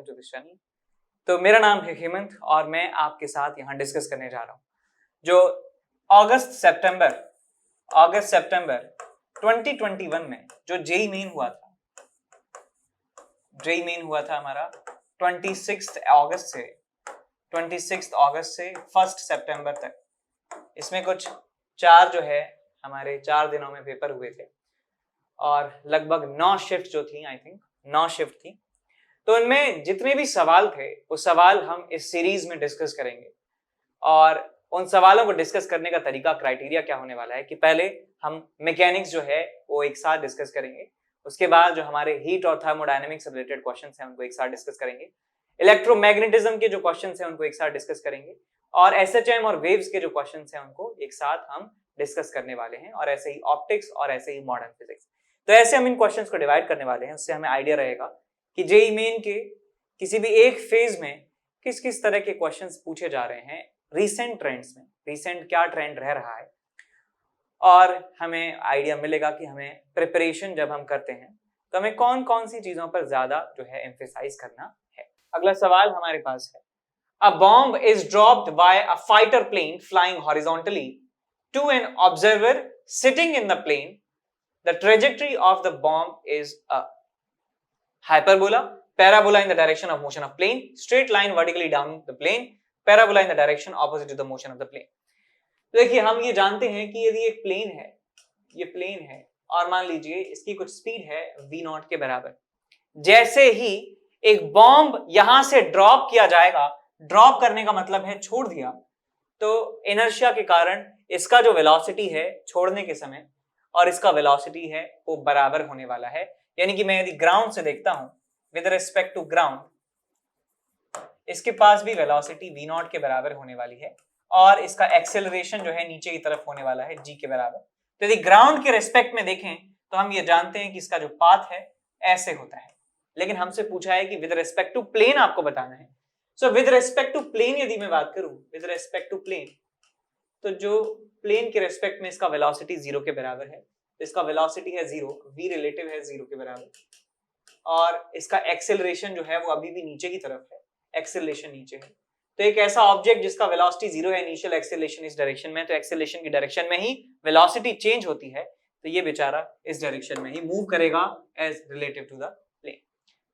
To this channel. तो मेरा नाम है हेमंत और मैं आपके साथ यहाँ डिस्कस करने जा रहा हूँ जो अगस्त सितंबर 2021 में जो जेईई मेन हुआ था हमारा 26 अगस्त से 1 सितंबर तक। इसमें कुछ 4 दिनों में पेपर हुए थे और लगभग 9 शिफ्ट जो थी, आई थिंक 9 शिफ्ट थी। तो उनमें जितने भी सवाल थे वो सवाल हम इस सीरीज में डिस्कस करेंगे और उन सवालों को डिस्कस करने का तरीका, क्राइटेरिया क्या होने वाला है कि पहले हम मैकेनिक्स जो है वो एक साथ डिस्कस करेंगे, उसके बाद जो हमारे हीट और थर्मोडायनेमिक्स से रिलेटेड क्वेश्चंस हैं उनको एक साथ डिस्कस करेंगे, इलेक्ट्रोमैग्नेटिज्म के जो क्वेश्चंस हैं उनको एक साथ डिस्कस करेंगे और एसएचएम और वेव्स के जो क्वेश्चंस हैं उनको एक साथ हम डिस्कस करने वाले हैं, और ऐसे ही ऑप्टिक्स और ऐसे ही मॉडर्न फिजिक्स। तो ऐसे हम इन क्वेश्चंस को डिवाइड करने वाले हैं। उससे हमें आइडिया रहेगा कि जेईई मेन के किसी भी एक फेज में किस किस तरह के क्वेश्चंस पूछे जा रहे हैं, रीसेंट ट्रेंड्स में रीसेंट क्या ट्रेंड रह रहा है, और हमें आइडिया मिलेगा कि हमें प्रिपरेशन जब हम करते हैं तो हमें कौन कौन सी चीजों पर ज्यादा जो है एम्फेसाइज करना है। अगला सवाल हमारे पास है, a bomb is dropped by a fighter plane flying horizontally to an observer sitting in the plane, the trajectory of the bomb is a hyperbola, parabola in the direction of motion of plane, straight line vertically down the plane, parabola in the direction opposite to the motion of the plane। तो देखिए हम ये जानते हैं कि यदि एक plane है और मान लीजिए इसकी कुछ स्पीड है v0 के बराबर, जैसे ही एक बॉम्ब यहां से ड्रॉप किया जाएगा, ड्रॉप करने का मतलब है छोड़ दिया, तो इनर्शिया के कारण इसका जो वेलोसिटी है छोड़ने के समय और इसका वेलोसिटी है वो बराबर होने वाला है। यानी कि मैं यदि ग्राउंड से देखता हूं विद रिस्पेक्ट टू ग्राउंड, इसके पास भी वेलोसिटी v0 के बराबर होने वाली है और इसका एक्सेलरेशन जो है नीचे की तरफ होने वाला है g के बराबर। तो यदि ग्राउंड के रिस्पेक्ट में देखें तो हम ये जानते हैं कि इसका जो पाथ है ऐसे होता है, लेकिन हमसे पूछा है कि विद रिस्पेक्ट टू प्लेन आपको बताना है। So with respect to plane यदि मैं बात करूं, विद रिस्पेक्ट टू प्लेन, तो जो प्लेन के रेस्पेक्ट में इसका वेलोसिटी 0 के बराबर है, इसका वेलोसिटी है 0, v रिलेटिव है 0 के बराबर, और इसका एक्सेलरेशन जो है वो अभी भी नीचे की तरफ है, एक्सेलरेशन नीचे है। तो एक ऐसा ऑब्जेक्ट जिसका वेलोसिटी 0 है, इनिशियल एक्सेलरेशन इस डायरेक्शन में, तो एक्सेलरेशन की डायरेक्शन में ही वेलोसिटी चेंज होती है, तो ये बेचारा इस डायरेक्शन में ही मूव करेगा as relative to the plane.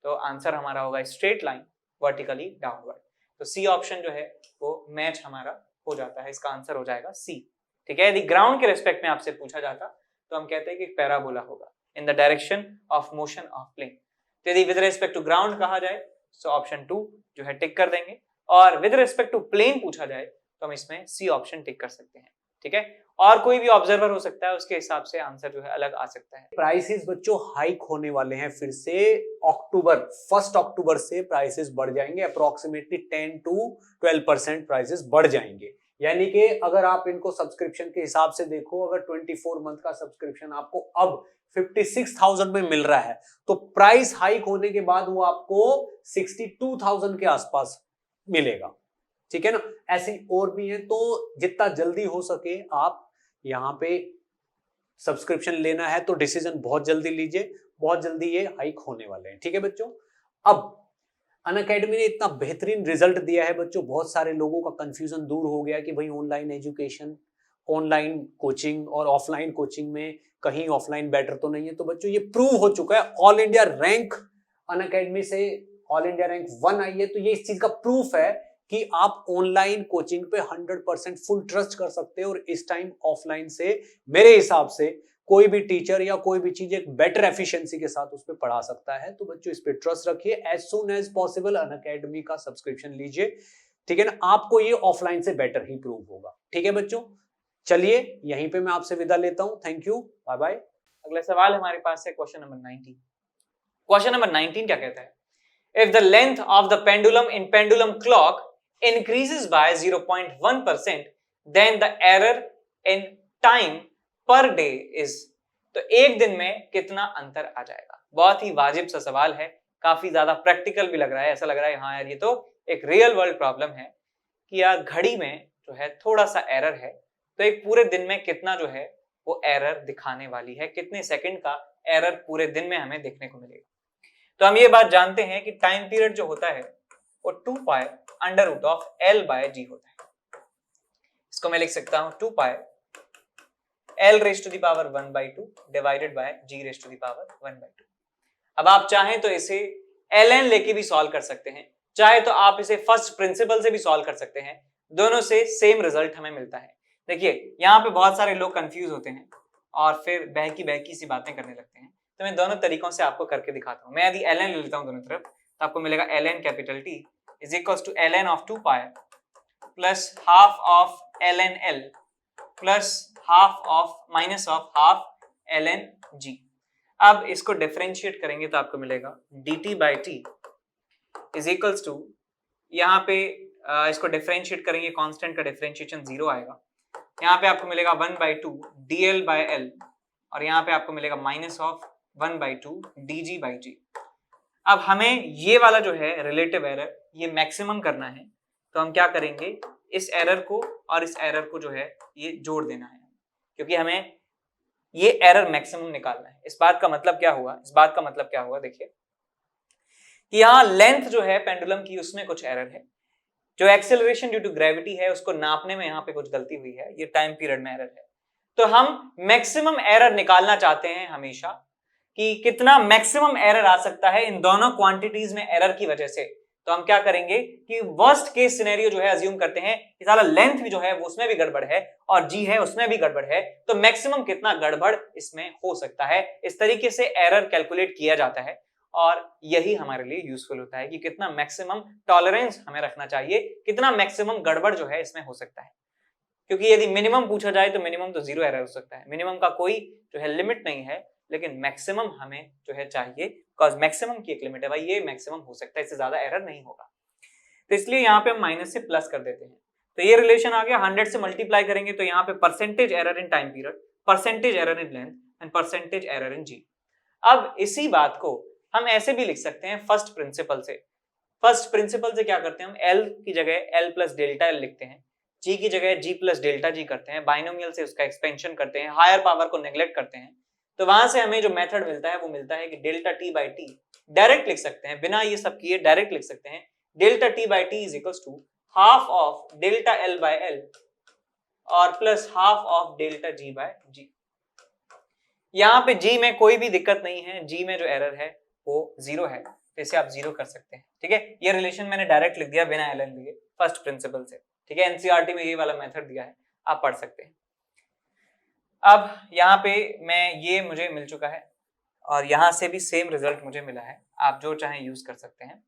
तो आंसर हमारा होगा स्ट्रेट लाइन वर्टिकली डाउनवर्ड। तो सी ऑप्शन जो है वो मैच हमारा हो जाता है, इसका आंसर हो जाएगा सी। ठीक है, यदि ग्राउंड के रेस्पेक्ट में आपसे पूछा जाता तो हम कहते हैं कि पैराबोला होगा in the direction of motion of plane. तो यदि विद रिस्पेक्ट टू ग्राउंड कहा जाए तो ऑप्शन 2 जो है टिक कर देंगे, और विद रिस्पेक्ट टू प्लेन पूछा जाए तो हम इसमें सी ऑप्शन टिक कर सकते हैं। ठीक है, और कोई भी ऑब्जर्वर हो सकता है, उसके हिसाब से आंसर जो है अलग आ सकता है। प्राइसेस बच्चों हाइक होने वाले हैं फिर से। 1 अक्टूबर से प्राइसेस बढ़ जाएंगे, अप्रोक्सीमेटली 10 to 12% प्राइसेस बढ़ जाएंगे। यानी कि अगर आप इनको सब्सक्रिप्शन के हिसाब से देखो, अगर 24 मंथ का सब्सक्रिप्शन आपको अब 56,000 में मिल रहा है, तो प्राइस हाइक होने के बाद वो आपको 62,000 के आसपास मिलेगा। ठीक है ना, ऐसे और भी है, तो जितना जल्दी हो सके आप यहाँ पे सब्सक्रिप्शन लेना है तो डिसीजन बहुत जल्दी लीजिए, बहुत जल्दी ये हाइक होने वाले हैं। ठीक है बच्चों, अब अनअकैडमी ने इतना बेहतरीन रिजल्ट दिया है बच्चों, बहुत सारे लोगों का कंफ्यूजन दूर हो गया कि भाई ऑनलाइन एजुकेशन, ऑनलाइन कोचिंग और ऑफलाइन कोचिंग में कहीं ऑफलाइन बेटर तो नहीं है। तो बच्चों ये प्रूव हो चुका है, ऑल इंडिया रैंक अनअकैडमी से ऑल इंडिया रैंक 1 आई है, तो ये इस चीज का प्रूफ है कि आप ऑनलाइन कोचिंग पे 100% फुल ट्रस्ट कर सकते हो, और इस टाइम ऑफलाइन से मेरे हिसाब से कोई भी टीचर या कोई भी चीज एक बेटर एफिशिएंसी के साथ उस पर पढ़ा सकता है। तो बच्चों इस पे ट्रस्ट रखिए, as soon as possible Unacademy का सब्सक्रिप्शन लीजिए। ठीक है ना, आपको ये ऑफलाइन से बेटर ही प्रूव होगा। ठीक है बच्चों, चलिए यहीं पे मैं आपसे विदा लेता हूं, थैंक यू, बाय बाय। अगला सवाल हमारे पास है क्वेश्चन नंबर 19। क्वेश्चन नंबर 19 क्या कहता है, if the length of the pendulum in pendulum clock increases by 0.1%, then the error in time per day is। तो एक दिन में कितना अंतर आ जाएगा। बहुत ही वाजिब सा सवाल है, काफी ज्यादा प्रैक्टिकल भी लग रहा है, ऐसा लग रहा है हाँ यार ये तो एक रियल वर्ल्ड प्रॉब्लम है कि यार घड़ी में जो है थोड़ा सा एरर है, तो एक पूरे दिन में कितना जो है वो एरर दिखाने वाली है, कितने सेकंड का एरर पूरे दिन में हमें देखने को मिलेगा। तो हम ये बात जानते हैं कि टाइम पीरियड जो होता है वो 2 pi under root of L by G होता है। इसको मैं लिख सकता हूं 2 pi L raise to the power 1/2 divided by G raise to the power 1/2। अब आप चाहें तो इसे ln लेके भी सॉल्व कर सकते हैं, चाहे तो आप इसे फर्स्ट प्रिंसिपल से भी सॉल्व कर सकते हैं, दोनों से सेम रिजल्ट हमें मिलता है। देखिए यहाँ पे बहुत सारे लोग कंफ्यूज होते हैं और फिर बहकी सी बातें करने लगते हैं, तो मैं दोनों तरीकों से आपको करके दिखाता हूँ। मैं यदि ln ले लेता हूँ दोनों तरफ तो आपको मिलेगा ln capital T is equals to ln of 2 pi plus half of ln L plus half of minus of half ln G। अब इसको डिफरेंशिएट करेंगे तो आपको मिलेगा dt by T is equals to, यहाँ पे इसको डिफरेंशिएट करेंगे, कांस्टेंट का डिफरेंशिएशन 0 आएगा, यहाँ पे आपको मिलेगा 1/2 dl बाय L और यहाँ पे आपको मिलेगा minus of 1/2 dg by G। अब हमें ये वाला जो है रिलेटिव एरर ये मैक्सिमम करना है, तो हम क्या करेंगे, इस एरर को और इस एरर को जो है ये जोड़ देना है, क्योंकि हमें ये एरर मैक्सिमम निकालना है। इस बात का मतलब क्या हुआ, इस बात का मतलब क्या हुआ, देखिए कि यहाँ लेंथ जो है पेंडुलम की उसमें कुछ एरर है, जो एक्सेलरेशन ड्यू टू ग्रेविटी है उसको नापने में यहाँ पे कुछ गलती हुई है, ये टाइम पीरियड में एरर है। तो हम मैक्सिमम एरर निकालना चाहते हैं हमेशा कि कितना मैक्सिमम एरर आ सकता है इन दोनों क्वांटिटीज में एरर की वजह से। तो हम क्या करेंगे कि वर्स्ट केस सिनेरियो जो है अज्यूम करते हैं कि साला लेंथ भी जो है वो उसमें भी गड़बड़ है और जी है उसमें भी गड़बड़ है, तो मैक्सिमम कितना गड़बड़ इसमें हो सकता है, इस तरीके से एरर कैलकुलेट किया जाता है। और यही हमारे लिए यूजफुल होता है कि कितना मैक्सिमम टॉलरेंस हमें रखना चाहिए, कितना मैक्सिमम गड़बड़ जो है इसमें हो सकता है। क्योंकि यदि मिनिमम पूछा जाए तो मिनिमम तो 0 एरर हो सकता है, मिनिमम का कोई जो है लिमिट नहीं है, लेकिन मैक्सिमम हमें जो है चाहिए, बिकॉज मैक्सिमम की एक लिमिट है भाई, ये मैक्सिमम हो सकता है, इससे ज्यादा एरर नहीं होगा। तो इसलिए यहाँ पे हम माइनस से प्लस कर देते हैं, तो ये रिलेशन आ गया। 100 से मल्टीप्लाई करेंगे तो यहाँ पे percentage error in time period, percentage error in length and percentage error in g. अब इसी बात को हम ऐसे भी लिख सकते हैं फर्स्ट प्रिंसिपल से। फर्स्ट प्रिंसिपल से क्या करते हैं, हम L की जगह L प्लस डेल्टा L लिखते हैं, G की जगह G प्लस डेल्टा G करते हैं, बाइनोमियल से उसका एक्सपेंशन करते हैं, हायर पावर को नेग्लेक्ट करते हैं। तो वहां से हमें जो मेथड मिलता है वो मिलता है कि delta T by T direct लिख सकते हैं, बिना ये सब किए डायरेक्ट लिख सकते हैं। Delta T by T is equals to half of delta L by L और plus half of delta G by G। यहाँ पे G में कोई भी दिक्कत नहीं है, G में जो एरर है वो 0 है, तो इसे आप 0 कर सकते हैं। ठीक है, ये रिलेशन मैंने डायरेक्ट लिख दिया बिना ln लिए फर्स्ट प्रिंसिपल से। ठीक है, एनसीईआरटी में ये वाला मेथड दिया है, आप पढ़ सकते हैं। अब यहाँ पे मैं ये मुझे मिल चुका है और यहाँ से भी सेम रिजल्ट मुझे मिला है, आप जो चाहें यूज कर सकते हैं।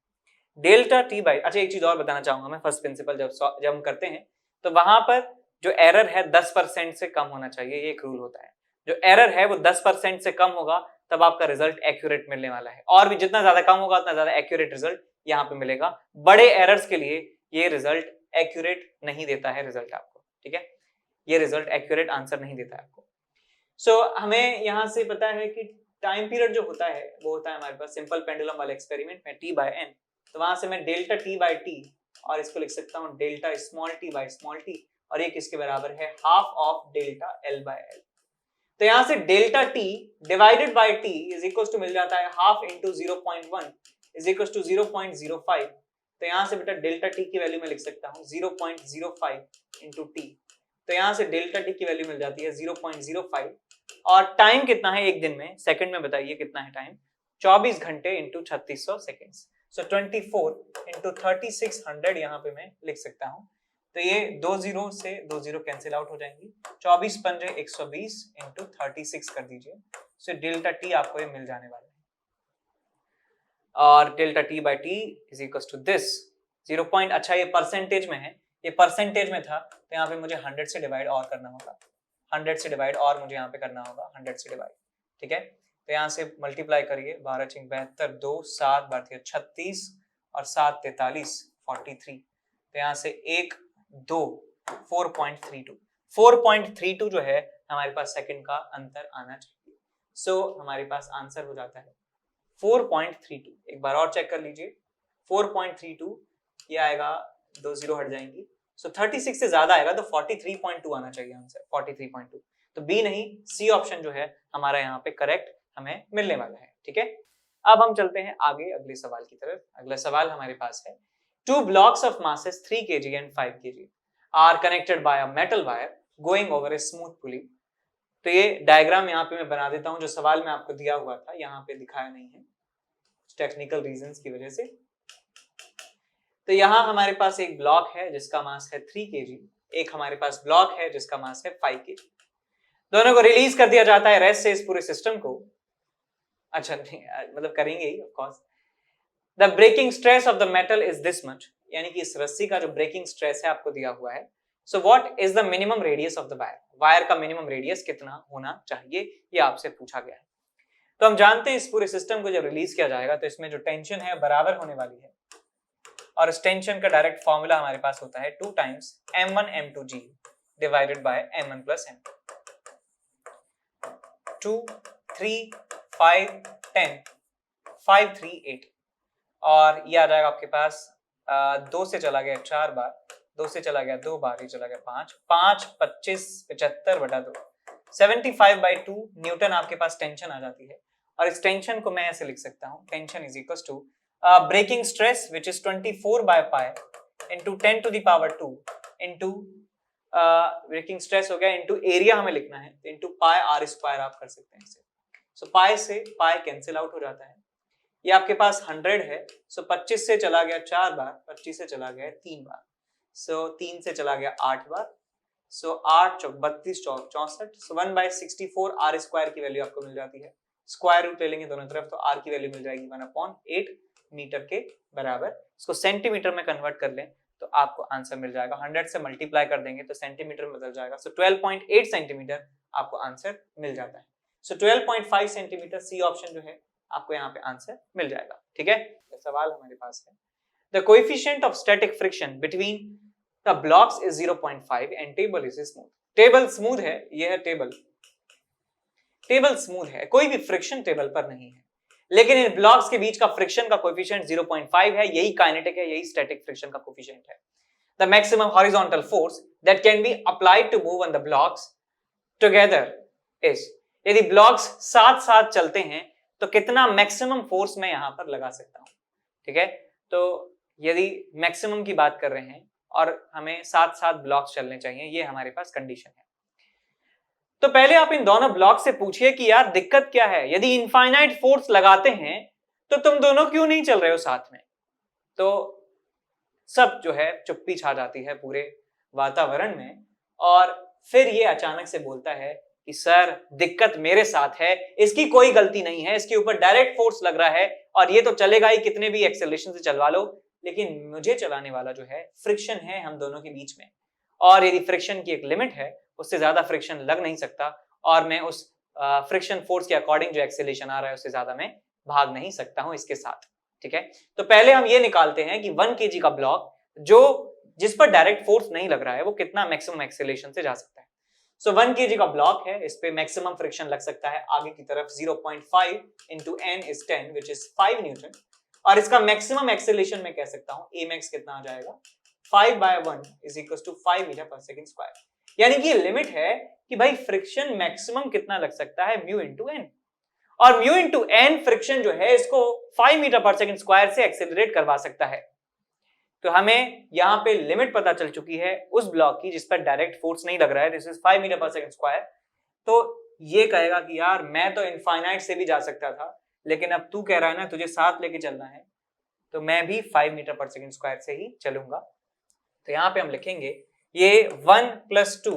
डेल्टा टी बाई, अच्छा एक चीज और बताना चाहूंगा मैं, फर्स्ट प्रिंसिपल जब हम करते हैं तो वहां पर जो एरर है 10% से कम होना चाहिए, ये एक रूल होता है। जो एरर है वो 10% से कम होगा तब आपका रिजल्ट एक्यूरेट मिलने वाला है, और भी जितना ज्यादा कम होगा उतना ज्यादा एक्यूरेट रिजल्ट यहाँ पे मिलेगा। बड़े एरर्स के लिए ये रिजल्ट एक्यूरेट नहीं देता है रिजल्ट आपको। ठीक है, ये रिजल्ट एक्यूरेट आंसर नहीं देता है आपको। सो हमें यहाँ से पता है कि टाइम पीरियड जो होता है वो होता है हमारे पास सिंपल पेंडुलम वाले एक्सपेरिमेंट में t बाय n, तो वहां से मैं डेल्टा t बाय टी और इसको लिख सकता हूँ delta small t by small t, और ये किसके बराबर है, half of delta l by l। तो यहाँ से delta t divided by t is equal to मिल जाता है half into 0.1 is equal to 0.05। तो यहाँ से बेटा डेल्टा t की वैल्यू मैं लिख सकता हूँ 0.05 इंटू टी, तो यहाँ से डेल्टा टी की वैल्यू मिल जाती है 0.05। और टाइम कितना है एक दिन में, सेकंड में बताइए कितना है टाइम, 24 घंटे इंटू 3600 सेकेंड्स। सो 24 इंटू 3600 यहाँ पे मैं लिख सकता हूँ। तो ये 2 0 से 2 0 कैंसिल आउट हो जाएंगी, 24 पंजे 120 इंटू 36 कर दीजिए। सो डेल्टा टी आपको ये मिल जाने वाला है, और delta T by T is equal to this 0. अच्छा ये परसेंटेज में है, ये परसेंटेज में था तो यहाँ पे मुझे 100 से डिवाइड और करना होगा, 100 से डिवाइड और मुझे यहाँ पे करना होगा 100 से डिवाइड। ठीक है, तो यहाँ से मल्टीप्लाई करिए, 12 × 72 2 7 12 36 और 7 43 43। तो यहाँ से 1 2 4.32 जो है हमारे पास सेकंड का अंतर आना चाहिए। सो हमारे पास आंसर हो जाता है 4.32। एक बार और चेक कर लीजिए, 4.32 ये आएगा, 2 0 हट जाएंगी। सो 36 से ज्यादा आएगा तो 43.2 आना चाहिए आंसर, 43.2। तो बी नहीं, सी ऑप्शन जो है हमारा यहाँ पे करेक्ट हमें मिलने वाला है। ठीक है, अब हम चलते हैं आगे अगले सवाल की तरफ। अगला सवाल हमारे पास है, 2 blocks of masses 3 kg and 5 kg are connected by a metal wire going over a smooth pulley। तो ये डायग्राम यहाँ पे मैं बना देता हूँ, जो सवाल में आपको दिया हुआ था यहाँ पे दिखाया नहीं है टेक्निकल रीजंस की वजह से। तो यहाँ हमारे पास एक ब्लॉक है जिसका मास है 3 kg, एक हमारे पास ब्लॉक है जिसका मास है 5 kg। दोनों को रिलीज कर दिया जाता है रेस्ट से इस पूरे सिस्टम को। अच्छा नहीं, मतलब करेंगे ही of course. The breaking stress of the metal is this much, यानी कि इस रस्सी का जो ब्रेकिंग स्ट्रेस है आपको दिया हुआ है। So what is the minimum radius of the wire, wire का मिनिमम रेडियस कितना होना चाहिए, ये आपसे पूछा गया है। तो हम जानते हैं इस पूरे सिस्टम को जब रिलीज किया जाएगा तो इसमें जो टेंशन है बराबर होने वाली है, और इस टेंशन का डायरेक्ट फॉर्मूला हमारे पास होता है 2 times m1 m2g divided by m1 plus m2। 2 3 5 10 5 3 8, और ये आ जाएगा आपके पास 2 से चला गया 4 बार, 2 से चला गया 2 बार, ये चला गया 5 5 25 75/2 75/2 न्यूटन आपके पास टेंशन आ जाती है। और इस टेंशन को मैं ऐसे लिख सकता हूँ, tension is equal to breaking stress which is 24/π into 10 to the power 2 into breaking stress हो गया इंटू एरिया हमें लिखना है, इंटू पाई r स्क्वायर आप कर सकते हैं इसे। सो पाई से पाई कैंसिल आउट हो जाता है। ये आपके पास 100 है, सो 25 से चला गया 4 बार, 25 से चला गया 3 बार, सो 3 से चला गया 8 बार, सो 8 चौक 32 चौक 64, सो 1/64 r स्क्वायर की वैल्यू आपको मिल जाती है। स्क्वायर रूट ले लेंगे दोनों तरफ तो r की वैल्यू मिल जाएगी 1/8 मीटर के बराबर। इसको सेंटीमीटर में कन्वर्ट कर लें तो आपको आंसर मिल जाएगा, 100 से मल्टीप्लाई कर देंगे तो सेंटीमीटर में बदल जाएगा। सो 12.8 सेंटीमीटर आपको आंसर मिल जाता है। सो 12.5 सेंटीमीटर सी ऑप्शन जो है आपको यहाँ पे आंसर मिल जाएगा। ठीक है, तो सवाल हमारे पास है, the coefficient of static friction between the blocks is 0.5 and table is smooth. Table smooth है, ये है टेबल स्मूथ है, कोई भी फ्रिक्शन टेबल पर नहीं है, लेकिन इन ब्लॉक्स के बीच का फ्रिक्शन का कोएफिशिएंट 0.5 है। यही काइनेटिक है, यही स्टैटिक फ्रिक्शन का कोएफिशिएंट है। The maximum horizontal force that can be applied to move on the blocks together is, यदि ब्लॉक्स साथ साथ चलते हैं तो कितना मैक्सिमम फोर्स मैं यहां पर लगा सकता हूं। ठीक है, तो यदि मैक्सिमम की बात कर रहे हैं और हमें साथ साथ ब्लॉक्स चलने चाहिए, ये हमारे पास कंडीशन है। तो पहले आप इन दोनों ब्लॉक से पूछिए कि यार दिक्कत क्या है, यदि इनफाइनाइट फोर्स लगाते हैं तो तुम दोनों क्यों नहीं चल रहे हो साथ में। तो सब जो है चुप्पी छा जाती है पूरे वातावरण में, और फिर ये अचानक से बोलता है कि सर दिक्कत मेरे साथ है, इसकी कोई गलती नहीं है, इसके ऊपर डायरेक्ट फोर्स लग रहा है और ये तो चलेगा ही, कितने भी एक्सेलरेशन से चलवा लो, लेकिन मुझे चलाने वाला जो है फ्रिक्शन है हम दोनों के बीच में, और यदि फ्रिक्शन की एक लिमिट है उससे ज्यादा फ्रिक्शन लग नहीं सकता, और मैं उस फ्रिक्शन फोर्स के अकॉर्डिंग जो एक्सेलरेशन आ रहा है उससे ज्यादा मैं भाग नहीं सकता हूं इसके साथ। ठीक है, तो पहले हम ये निकालते हैं कि 1 kg का ब्लॉक जो जिस पर डायरेक्ट फोर्स नहीं लग रहा है वो कितना मैक्सिमम एक्सेलरेशन से जा सकता है। सो 1 kg का ब्लॉक है, इस पे मैक्सिमम फ्रिक्शन लग सकता है आगे की तरफ 0.5 into n is 10 which is 5 Newton, और इसका मैक्सिमम एक्सेलरेशन मैं कह सकता हूं a max कितना आ जाएगा 5/1 is equals to 5 मीटर पर सेकंड स्क्वायर। यानी कि लिमिट है कि भाई फ्रिक्शन मैक्सिमम कितना लग सकता है म्यू इंटू एन, और म्यू इंटू एन फ्रिक्शन जो है इसको 5 मीटर पर सेकंड स्क्वायर से एक्सेलरेट करवा सकता है। तो हमें यहाँ पे लिमिट पता चल चुकी है उस ब्लॉक की जिस पर डायरेक्ट फोर्स नहीं लग रहा है, दिस इज 5 मीटर पर सेकंड स्क्वायर। तो ये कहेगा कि यार मैं तो इनफाइनाइट से भी जा सकता था, लेकिन अब तू कह रहा है ना तुझे साथ लेके चलना है, तो मैं भी 5 मीटर पर सेकंड स्क्वायर से ही चलूंगा। तो यहाँ पे हम लिखेंगे ये 1 + 2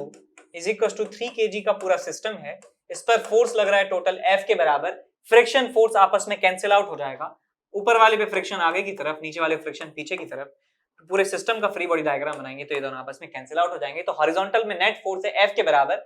= 3 kg का पूरा सिस्टम है, इस पर फोर्स लग रहा है टोटल F के बराबर, फ्रिक्शन फोर्स आपस में कैंसिल आउट हो जाएगा, ऊपर वाले पे फ्रिक्शन आगे की तरफ, नीचे वाले फ्रिक्शन पीछे की तरफ, पूरे सिस्टम का फ्री बॉडी डायग्राम बनाएंगे तो ये दोनों आपस में कैंसिल आउट हो जाएंगे। तो हॉरिजॉन्टल में नेट फोर्स है F के बराबर,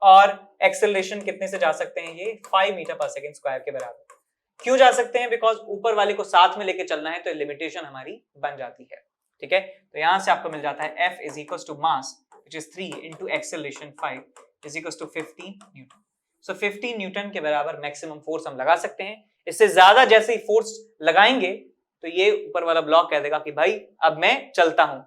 और एक्सेलरेशन कितने से जा सकते हैं, ये 5 मीटर पर सेकंड स्क्वायर के बराबर। क्यों जा सकते हैं, बिकॉज ऊपर वाले को साथ में लेके चलना है तो लिमिटेशन हमारी बन जाती है। ठीक है, तो यहां से आपको मिल जाता है F = mass which is 3 into acceleration 5 = 15 newton. So 15 newton के बराबर मैक्सिमम फोर्स हम लगा सकते हैं। इससे ज्यादा जैसे ही फोर्स लगाएंगे तो ये ऊपर वाला ब्लॉक कह देगा कि भाई अब मैं चलता हूं,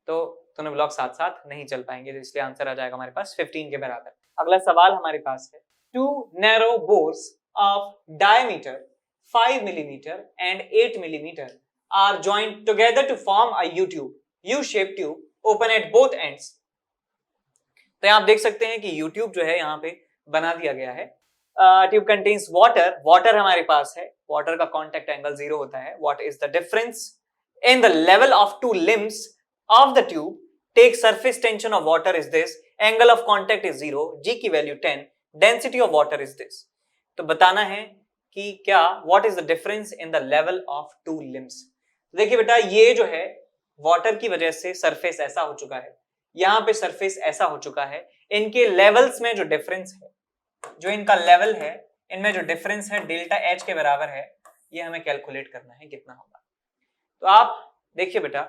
तो दोनों ब्लॉक साथ साथ नहीं चल पाएंगे, तो इसलिए आंसर आ जाएगा हमारे पास 15 के बराबर। अगला सवाल हमारे पास है, 2 narrow bores of diameter 5 millimeter and 8 millimeter are joined together to form a U-shaped tube open at both ends. तो यहाँ आप देख सकते हैं कि U-tube जो है यहाँ पे बना दिया गया है. Tube contains water हमारे पास है, water का contact angle 0 होता है. What is the difference in the level of two limbs of the tube? Take surface tension of water is this, angle of contact is 0, G की value 10, density of water is this. तो बताना है कि क्या what is the difference in the level of two limbs. देखिए बेटा, ये जो है water की वजह से surface ऐसा हो चुका है, यहाँ पे surface ऐसा हो चुका है. इनके levels में जो difference है, जो इनका लेवल है, इनमें जो डिफरेंस है डेल्टा एच के बराबर है, ये हमें कैलकुलेट करना है कितना होगा. तो आप देखिए बेटा,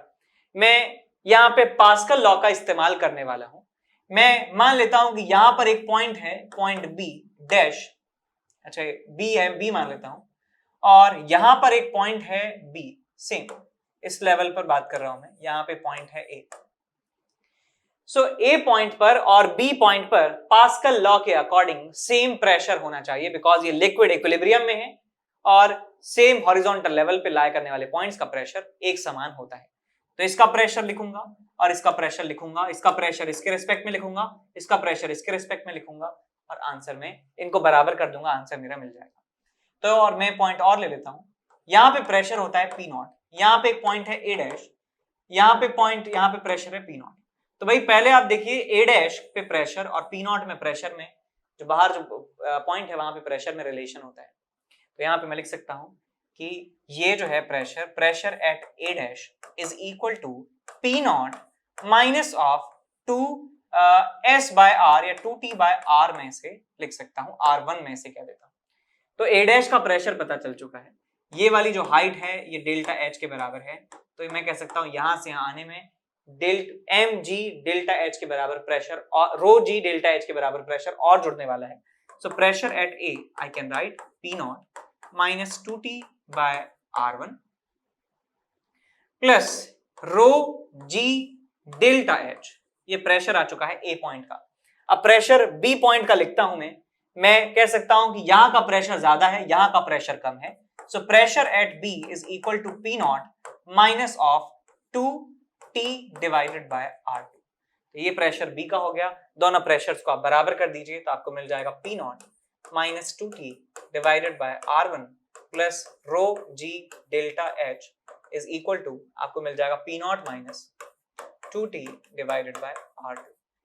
मैं यहाँ पे पास्कल लॉ का इस्तेमाल करने वाला हूं. मैं मान लेता हूं कि यहां पर एक पॉइंट है, पॉइंट बी डैश, अच्छा बी है, बी मान लेता हूं, और यहां पर एक पॉइंट है बी, सेम इस लेवल पर बात कर रहा हूं मैं. यहां पे पॉइंट है ए. सो ए पॉइंट पर और बी पॉइंट पर पास्कल लॉ के अकॉर्डिंग सेम प्रेशर होना चाहिए, बिकॉज ये लिक्विड इक्विलिब्रियम में है और सेम हॉरिजॉन्टल लेवल पे लाई करने वाले पॉइंट्स का प्रेशर एक समान होता है. तो इसका प्रेशर लिखूंगा और इसका प्रेशर लिखूंगा, इसका प्रेशर इसके रिस्पेक्ट में लिखूंगा, इसका प्रेशर इसके रिस्पेक्ट में लिखूंगा, और आंसर में इनको बराबर कर दूंगा, आंसर मेरा मिल जाएगा. तो और मैं पॉइंट और ले लेता हूं. यहाँ पे प्रेशर होता है पी नॉट, यहाँ पे एक पॉइंट है ए डैश, यहाँ पे पॉइंट, यहाँ पे प्रेशर है पी नॉट. तो भाई पहले आप देखिए ए डैश पे प्रेशर और पी नॉट में प्रेशर में जो बाहर जो पॉइंट है वहां पे प्रेशर में रिलेशन होता है. तो यहाँ पे मैं लिख सकता हूं कि ये जो है pressure at A dash is equal to P naught minus of 2 S by R या 2t बाय आर में से लिख सकता हूं, R1 में से कह देता हूं. तो ए डैश का प्रेशर पता चल चुका है. ये वाली जो हाइट है ये डेल्टा एच के बराबर है. तो मैं कह सकता हूं यहां से यहां आने में एम जी डेल्टा एच के बराबर प्रेशर और रो जी डेल्टा एच के बराबर प्रेशर और जुड़ने वाला है. So pressure at A I can write P naught minus 2t by R1 plus rho ji delta H. ये प्रेशर आ चुका है ए पॉइंट का. अब प्रेशर बी पॉइंट का लिखता हूं मैं कह सकता हूं कि यहां का प्रेशर ज्यादा है, यहां का प्रेशर कम है. So pressure at B is equal to P naught minus of 2t divided by R2. तो ये प्रेशर बी का हो गया. दोनों प्रेशर्स को आप बराबर कर दीजिए तो आपको मिल जाएगा P naught minus 2t divided by R1 plus rho ji delta H is equal to आपको मिल जाएगा P naught minus 2t divided by R2.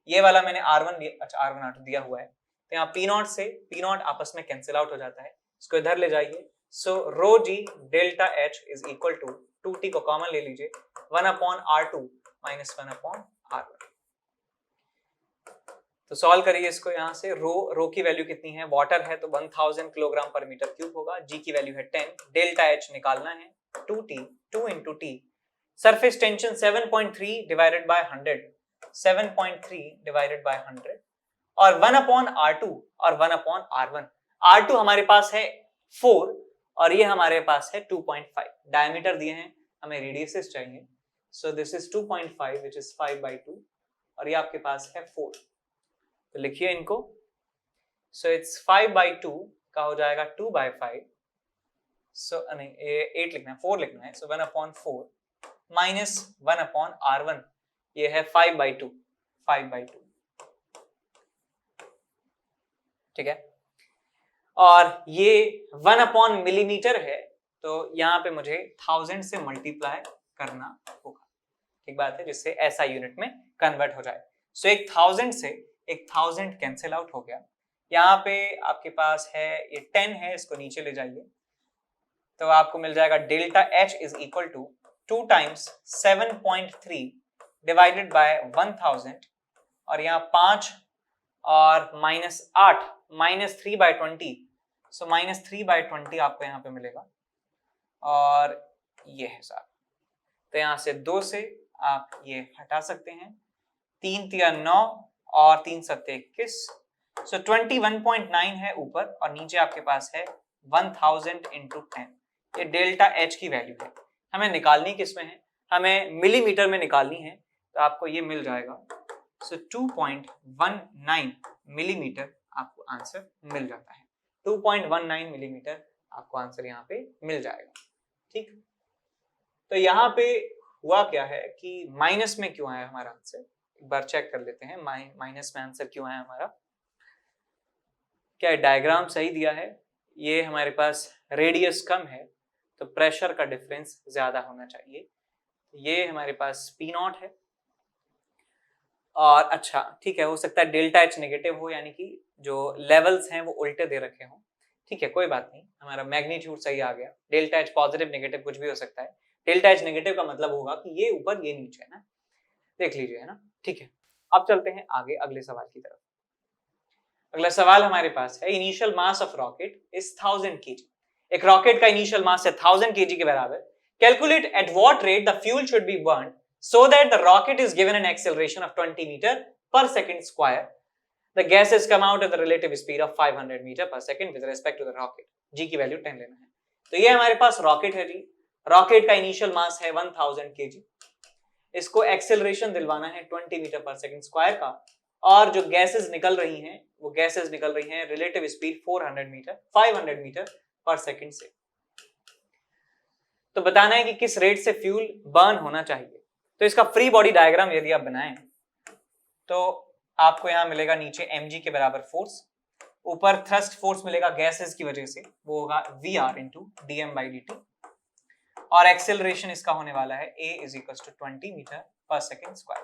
ये वाला मैंने R1 R1 R2 दिया हुआ है. तो यहाँ पी नॉट से पी नॉट आपस में कैंसिल आउट हो जाता है. इसको इधर ले जाइए. So rho ji delta H is equal to 2t को कॉमन ले लीजिए, 1 upon R2 minus 1 upon R1. तो सॉल्व करिए इसको. यहां से रो की वैल्यू कितनी है, वाटर है तो 1000 किलोग्राम पर मीटर क्यूब होगा. जी की वैल्यू है 10, डेल्टा एच निकालना है 2 into T. Surface tension 7.3 divided bye 100, 7.3 divided bye 100 और 1 अपॉन R2 और 1 अपॉन R1. R2 हमारे पास है 4 और ये हमारे पास है 2.5. डायमीटर दिए हैं, हमें रेडियसेस चाहिए. So this is 2.5 which is 5/2 और ये आपके पास है 4. तो लिखिए इनको. सो इट्स 5/2 का हो जाएगा 2/5. सो नहीं 8 लिखना है, 4 लिखना है. सो 1 अपॉन 4 माइनस 1 अपॉन R1 ये है 5/2. ठीक है. और ये 1 अपॉन मिलीमीटर है तो यहाँ पे मुझे 1000 से मल्टीप्लाई करना होगा. ठीक बात है, जिससे ऐसा यूनिट में कन्वर्ट हो जाए. सो एक 1000 से एक 1000 कैंसिल आउट हो गया. यहाँ पे आपके पास है ये 10 है, इसको नीचे ले जाइए तो आपको मिल जाएगा delta H is equal to 2 times 7.3 divided by 1000 और यहाँ 5 और माइनस 8 माइनस 3/20. सो माइनस 3/20 आपको यहाँ पे मिलेगा और ये है साहब. तो यहाँ से 2 से आप ये हटा सकते हैं. 3 तिया 9 और 3 सत्ते 21. सो 21.9 है ऊपर और नीचे आपके पास है 1000 इंटू 10. ये डेल्टा एच की वैल्यू है. हमें निकालनी किसमें है, हमें मिलीमीटर में निकालनी है. तो आपको ये मिल जाएगा. सो 2.19 मिलीमीटर आपको आंसर मिल जाता है. 2.19 मिलीमीटर आपको आंसर यहाँ पे मिल जाएगा। ठीक, तो यहाँ पे हुआ क्या है कि माइनस में क्यों आया हमारा आंसर, एक बार चेक कर लेते हैं माइनस में आंसर क्यों आया हमारा। क्या डायग्राम सही दिया है, ये हमारे पास रेडियस कम है तो प्रेशर का डिफरेंस ज्यादा होना चाहिए, ये हमारे पास P0 है। और अच्छा ठीक है, हो सकता है डेल्टा एच नेगेटिव हो, यानी कि जो लेवल्स हैं वो उल्टे दे रखे हों। ठीक है, कोई बात नहीं, हमारा मैग्नीट्यूड सही आ गया। डेल्टा एच पॉजिटिव नेगेटिव कुछ भी हो सकता है। डेल्टा एच नेगेटिव का मतलब होगा कि ये ऊपर ये नीचे है ना, देख लीजिए, है ना। ठीक है, अब चलते हैं आगे अगले सवाल की तरफ। अगला सवाल हमारे पास है, initial mass of rocket is 1000 kg। एक रॉकेट का इनिशियल मास है 1000 kg के बराबर। Calculate at what rate the fuel should be burned so that the rocket is given an acceleration of 20 meter per second square. The gases come out at the relative speed of 500 meter per second with respect to the rocket. G की value 10 लेना है। तो ये हमारे पास rocket है जी, rocket का initial mass है 1000 kg, इसको एक्सेलरेशन दिलवाना है 20 मीटर पर सेकंड स्क्वायर का, और जो गैसेस निकल रही हैं वो गैसेस निकल रही हैं रिलेटिव स्पीड 500 मीटर पर सेकंड से। तो बताना है कि किस रेट से फ्यूल बर्न होना चाहिए। तो इसका फ्री बॉडी डायग्राम यदि आप बनाएं तो आपको यहां मिलेगा नीचे mg के बराबर फोर्स, ऊपर थ्रस्ट फोर्स मिलेगा गैसेस की वजह से, वो होगा Vr इंटू dm/dt, और एक्सेलरेशन इसका होने वाला है a is equal to 20 metre per second square.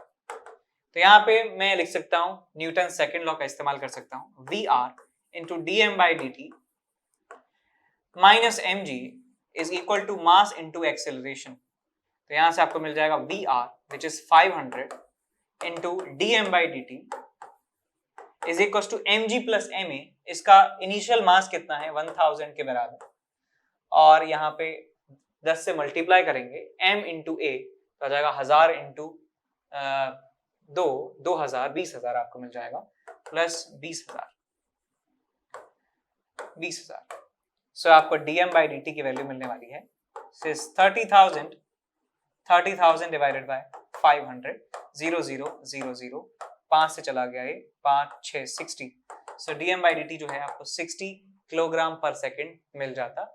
तो यहाँ पे मैं लिख सकता हूं न्यूटन सेकेंड लॉ का इस्तेमाल कर सकता हूं, Vr into dm/dt minus mg is equal to mass into acceleration. तो यहां से आपको मिल जाएगा Vr which is 500 into dm/dt is equal to mg plus ma। इसका इनिशियल मास कितना है 1000 के बराबर, और यहाँ पे 10 से मल्टीप्लाई करेंगे m इंटू a तो आ जाएगा 1000 इंटू 2000 20,000 आपको मिल जाएगा, प्लस 20,000। सो आपको dm/dt की वैल्यू मिलने वाली है 30,000 डिवाइडेड बाय 500, 0000, 5 से चला गया ये, 5 6 60। सो dm/dt जो है आपको 60 किलोग्राम पर सेकंड मिल जाता है,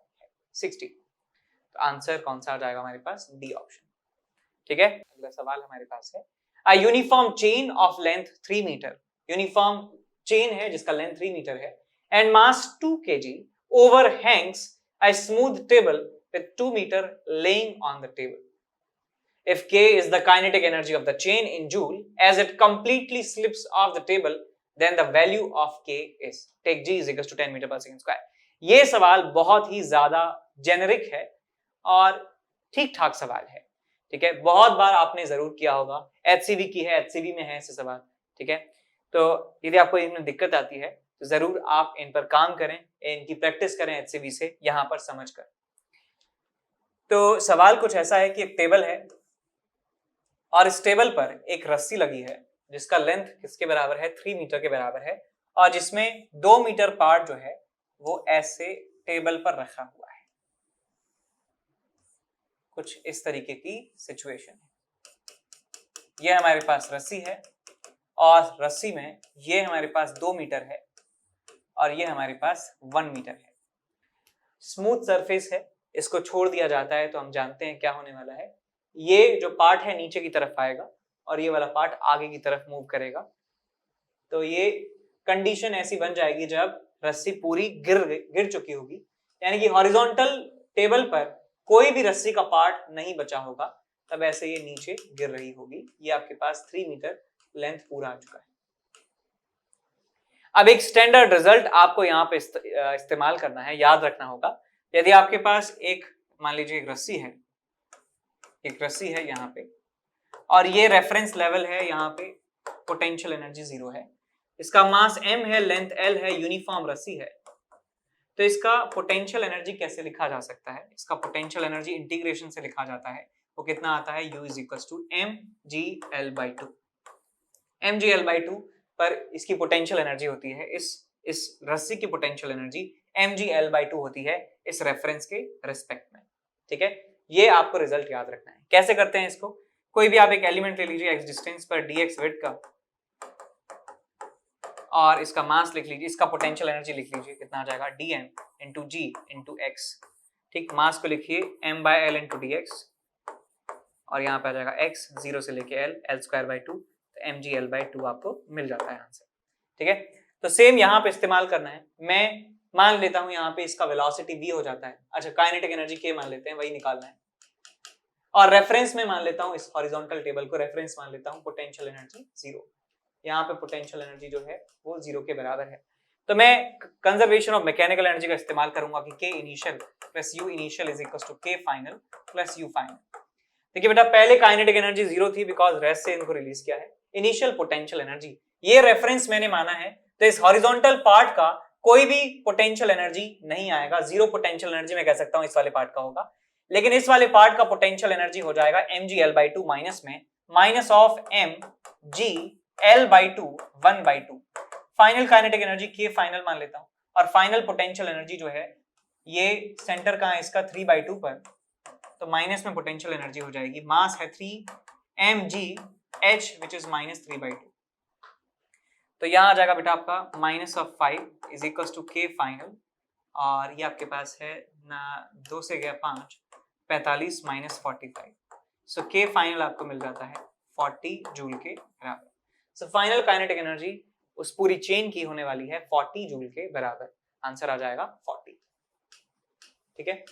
60। तो आंसर कौन सा आ जाएगा हमारे पास, डी ऑप्शन। ठीक है, अगला सवाल हमारे पास है, a uniform chain of length 3 metre, uniform chain है जिसका लेंथ 3 मीटर है, and mass 2 kg overhangs a smooth table with 2 meter laying on the table. If K is the kinetic energy of the chain in joule as it completely slips off the table, then the value of K is, take G is equals to 10 meter per second square. ये सवाल बहुत ही ज्यादा generic है और ठीक ठाक सवाल है। ठीक है, बहुत बार आपने जरूर किया होगा, HCV की है, HCV में है ऐसे सवाल। ठीक है, तो यदि आपको इनमें दिक्कत आती है तो जरूर आप इन पर काम करें, इनकी प्रैक्टिस करें HCV से यहां पर समझकर। तो सवाल कुछ ऐसा है कि एक टेबल है और इस टेबल पर एक रस्सी लगी है जिसका लेंथ किसके बराबर है, 3 मीटर के बराबर है, और जिसमें 2 मीटर पार्ट जो है वो ऐसे टेबल पर रखा हुआ है। कुछ इस तरीके की सिचुएशन है। ये हमारे पास रस्सी है और रस्सी में ये हमारे पास 2 मीटर है और ये हमारे पास 1 मीटर है। स्मूथ सरफेस है, इसको छोड़ दिया जाता है तो हम जानते हैं क्या होने वाला है, ये जो पार्ट है नीचे की तरफ आएगा और ये वाला पार्ट आगे की तरफ मूव करेगा। तो ये कंडीशन ऐसी बन जाएगी जब रस्सी पूरी गिर चुकी होगी, यानी कि हॉरिजॉन्टल टेबल पर कोई भी रस्सी का पार्ट नहीं बचा होगा, तब ऐसे ये नीचे गिर रही होगी। ये आपके पास 3 मीटर लेंथ पूरा आ चुका है। अब एक स्टैंडर्ड रिजल्ट आपको यहाँ पे इस्तेमाल करना है, याद रखना होगा। यदि आपके पास एक, मान लीजिए एक रस्सी है, एक रस्सी है यहाँ पे, और ये रेफरेंस लेवल है, यहाँ पे पोटेंशियल एनर्जी 0 है, इसका मास m है, लेंथ l है, यूनिफॉर्म रस्सी है, तो इसका पोटेंशियल एनर्जी कैसे लिखा जा सकता है? इसका पोटेंशियल एनर्जी इंटीग्रेशन से लिखा जाता है। वो कितना आता है, u is equal to mgl/2। mgl/2 पर इसकी पोटेंशियल एनर्जी होती है, इस रस्सी की पोटेंशियल एनर्जी mgl/2 होती है इस रेफरेंस के रिस्पेक्ट में। ठीक है, ये आपको रिजल्ट याद रखना है। कैसे करते हैं इसको, कोई भी आप एक एलिमेंट ले लीजिए x डिस्टेंस पर dx विड्थ का, और इसका मास लिख लीजिए, इसका पोटेंशियल एनर्जी लिख लीजिए, कितना आ जाएगा dm इंटू जी इंटू एक्स। ठीक, मास को लिखिए m/l इंटू dx और यहाँ पे आ जाएगा x 0 से लेके l l²/2, तो mgl/2 आपको मिल जाता है आंसर। ठीक है, तो सेम यहाँ पे इस्तेमाल करना है। मैं मान लेता हूँ यहाँ पे इसका वेलोसिटी v हो जाता है, अच्छा काइनेटिक एनर्जी k मान लेते हैं, वही निकालना है। और रेफरेंस में मान लेता हूँ, इस हॉरिजॉन्टल टेबल को रेफरेंस मान लेता हूँ, पोटेंशियल एनर्जी 0। यहाँ पे पोटेंशियल एनर्जी जो है वो 0 के बराबर है। तो मैं कंजर्वेशन ऑफ मैकेनिकल एनर्जी का इस्तेमाल करूंगा कि k initial plus u initial is equal to k final plus u final. देखिए बेटा, पहले काइनेटिक एनर्जी 0 थी बिकॉज रेस्ट से इनको रिलीज किया है। इनिशियल पोटेंशियल एनर्जी, ये रेफरेंस मैंने माना है, तो इस हॉरिजॉन्टल पार्ट का कोई भी पोटेंशियल एनर्जी नहीं आएगा, 0 पोटेंशियल एनर्जी मैं कह सकता हूं इस वाले पार्ट का होगा। लेकिन इस वाले पार्ट का पोटेंशियल एनर्जी हो जाएगा mgl/2 माइनस में minus of mgl/2 1/2। Final kinetic energy k final मान लेता हूं, और फाइनल पोटेंशियल एनर्जी जो है ये सेंटर कहां है इसका 3/2 पर, तो माइनस में पोटेंशियल एनर्जी हो जाएगी, मास है 3 mgh विच इज माइनस 3/2। तो यहां आ जाएगा बेटा आपका minus of 5 is equal to k final, और ये आपके पास है ना 2 से गया 5, 45 माइनस 45, सो k फाइनल आपको मिल जाता है 40 जूल के बराबर। सो फाइनल काइनेटिक एनर्जी उस पूरी चेन की होने वाली है 40 जूल के बराबर, आंसर आ जाएगा 40। ठीक है।